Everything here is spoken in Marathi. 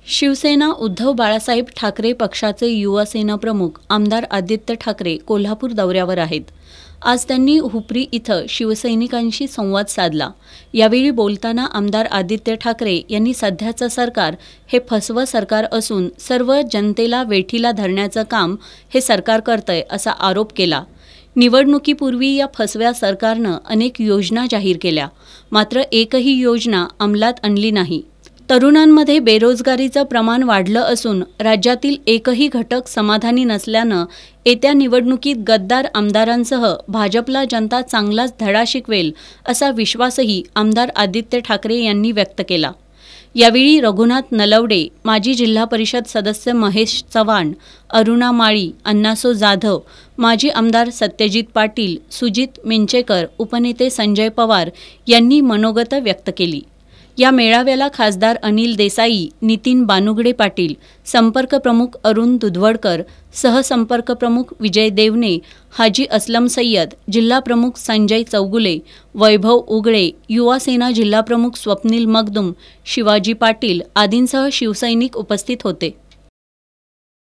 शिवसेना उद्धव बाळासाहेब ठाकरे पक्षाचे युवा सेना प्रमुख आमदार आदित्य ठाकरे कोल्हापूर दौऱ्यावर आहेत। आज त्यांनी हुपरी इथं शिवसैनिकांशी संवाद साधला। यावेळी बोलताना आमदार आदित्य ठाकरे यांनी सध्याचं सरकार हे फसवं सरकार असून सर्व जनतेला वेठीला धरण्याचं काम हे सरकार करतंय असा आरोप केला। निवडणुकीपूर्वी या फसव्या सरकारनं अनेक योजना जाहीर केल्या, मात्र एकही योजना अंमलात आणली नाही। तरुणांमध्ये बेरोजगारीचं प्रमाण वाढलं असून राज्यातील एकही घटक समाधानी नसल्यानं येत्या निवडणुकीत गद्दार आमदारांसह भाजपला जनता चांगलाच धडा शिकवेल असा विश्वासही आमदार आदित्य ठाकरे यांनी व्यक्त केला। यावेळी रघुनाथ नलवडे, माजी जिल्हा परिषद सदस्य महेश चव्हाण, अरुणा माळी, अण्णासो जाधव, माजी आमदार सत्यजित पाटील, सुजित मिंचेकर, उपनेते संजय पवार यांनी मनोगत व्यक्त केली। या मेळाव्याला खासदार अनिल देसाई, नितीन बानुगडे पाटील, संपर्क प्रमुख अरुण दुधवडकर, सहसंपर्क प्रमुख विजय देवने, हाजी असलम सय्यद, जिल्हा प्रमुख संजय चौगुले, वैभव उगळे, युवा सेना जिल्हा प्रमुख स्वप्नील मगदुम, शिवाजी पाटील आदींसह शिवसैनिक उपस्थित होते।